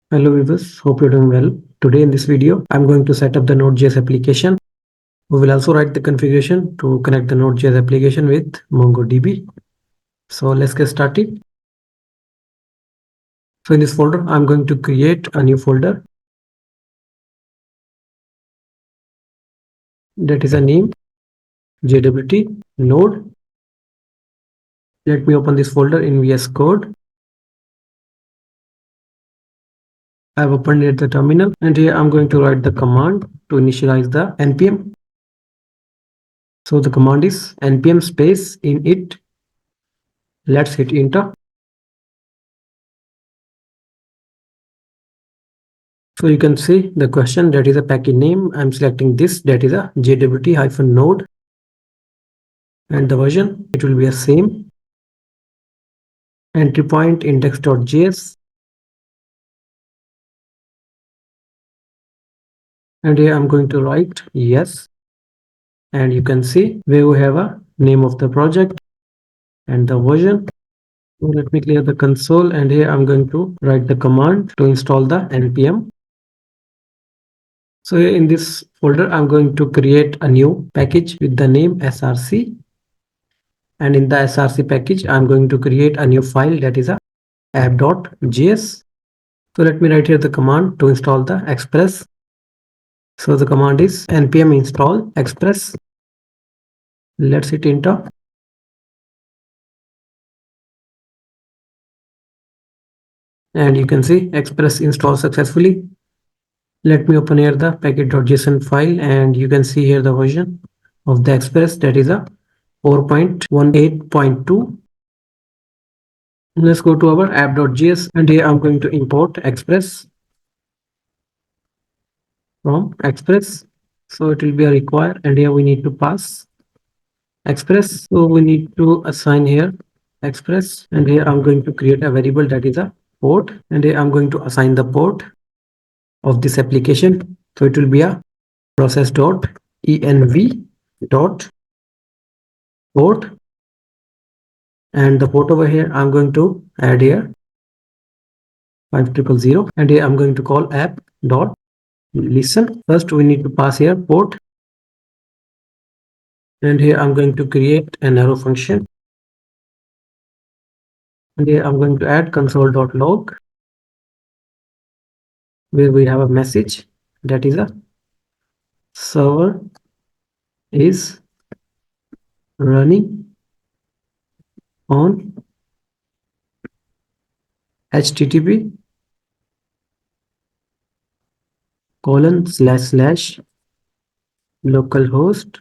Hello viewers, hope you're doing well. Today in this video, I'm going to set up the Node.js application. We will also write the configuration to connect the Node.js application with MongoDB. So let's get started. So in this folder, I'm going to create a new folder. That is a name, JWT Node. Let me open this folder in VS Code. I've opened it at the terminal, and here I'm going to write the command to initialize the npm. So the command is npm space init. Let's hit enter. So you can see the question, that is a package name. I'm selecting this, that is a JWT-node, and the version, it will be the same. Entry point index.js, and here I'm going to write yes, and you can see where we have a name of the project and the version. So let me clear the console, and here I'm going to write the command to install the npm. So here in this folder, I'm going to create a new package with the name src. And in the src package, I'm going to create a new file, that is a app.js. So let me write here the command to install the express. So the command is npm install express. Let's hit enter. And you can see express installed successfully. Let me open here the package.json file, and you can see here the version of the express, that is a 4.18.2. Let's go to our app.js, and here I'm going to import express from express. So it will be a require, and here we need to pass express. So we need to assign here express, and here I'm going to create a variable, that is a port, and here I'm going to assign the port of this application. So it will be a process.env.port, and the port over here I'm going to add here 5000, and here I'm going to call app.listen. First we need to pass here port, and here I'm going to create an arrow function, and here I'm going to add console.log, where we have a message, that is a server is running on http ://localhost :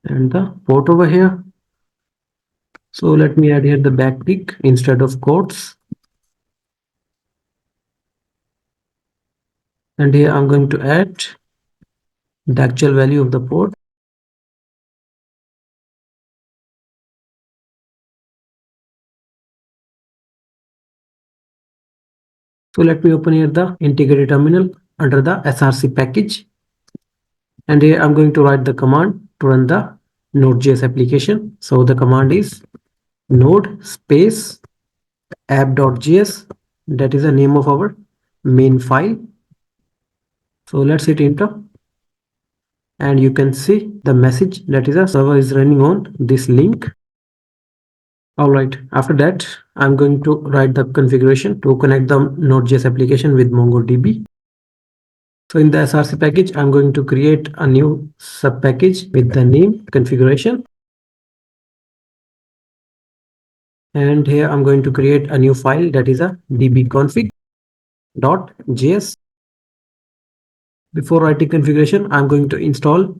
and the port over here. So let me add here the backtick instead of quotes, and here I'm going to add the actual value of the port. So let me open here the integrated terminal under the src package, and here I'm going to write the command to run the Node.js application. So the command is node space app.js, that is the name of our main file. So let's hit enter, and you can see the message, that is a server is running on this link. All right, after that I'm going to write the configuration to connect the Node.js application with MongoDB. So in the src package, I'm going to create a new sub package with the name configuration, and here I'm going to create a new file, that is a dbconfig.js. Before writing configuration, I'm going to install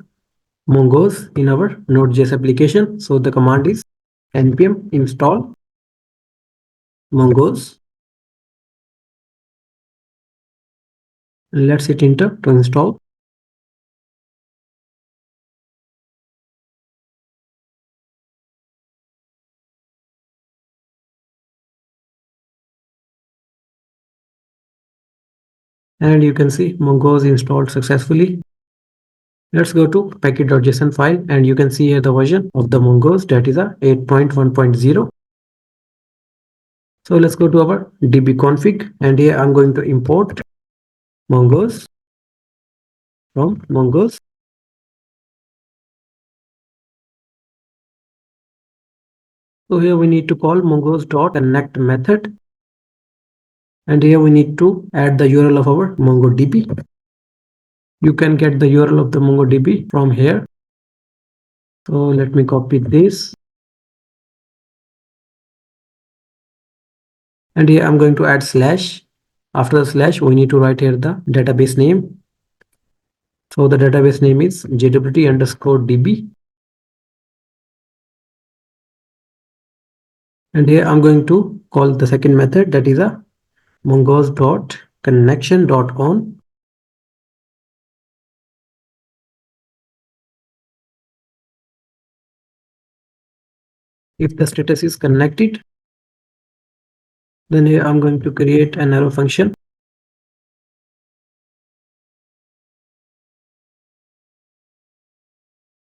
Mongoose in our Node.js application. So the command is npm install Mongoose. Let's hit enter to install. And you can see Mongoose installed successfully. Let's go to package.json file, and you can see here the version of the Mongoose, that is a 8.1.0. So let's go to our DB config, and here I'm going to import Mongoose from Mongoose. So here we need to call mongoose.connect method, and here we need to add the URL of our MongoDB. You can get the URL of the MongoDB from here. So let me copy this. And here I'm going to add slash. After the slash, we need to write here the database name. So the database name is jwt_db. And here I'm going to call the second method, that is a mongoose.connection.on. If the status is connected, then here I'm going to create an arrow function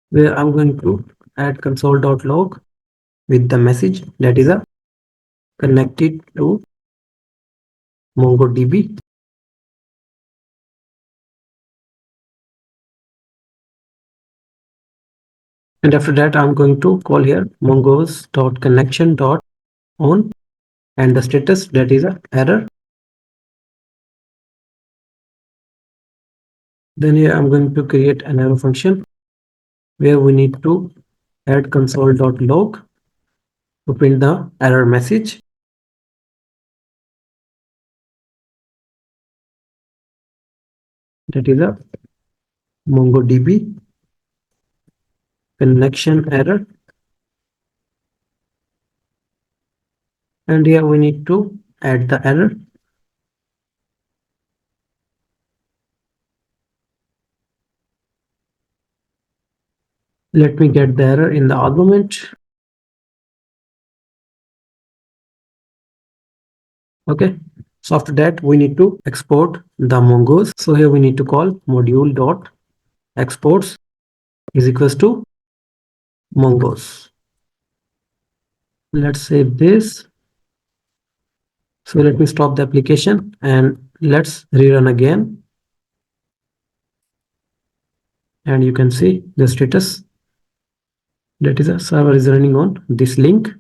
where I'm going to add console.log with the message that is a connected to MongoDB. And after that, I'm going to call here mongoose.connection.on and the status, that is a error. Then here I'm going to create an arrow function where we need to add console.log to print the error message. That is a MongoDB connection error. And here we need to add the error. Let me get the error in the argument. Okay, so after that we need to export the Mongoose. So here we need to call module.exports is equals to Mongoose. Let's save this. So let me stop the application and let's rerun again. And you can see the status, that is a server is running on this link.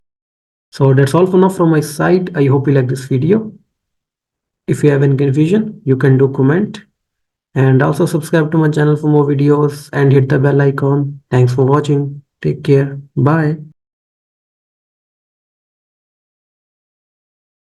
So that's all for now from my side. I hope you like this video. If you have any confusion, you can do comment, and also subscribe to my channel for more videos and hit the bell icon. Thanks for watching. Take care. Bye.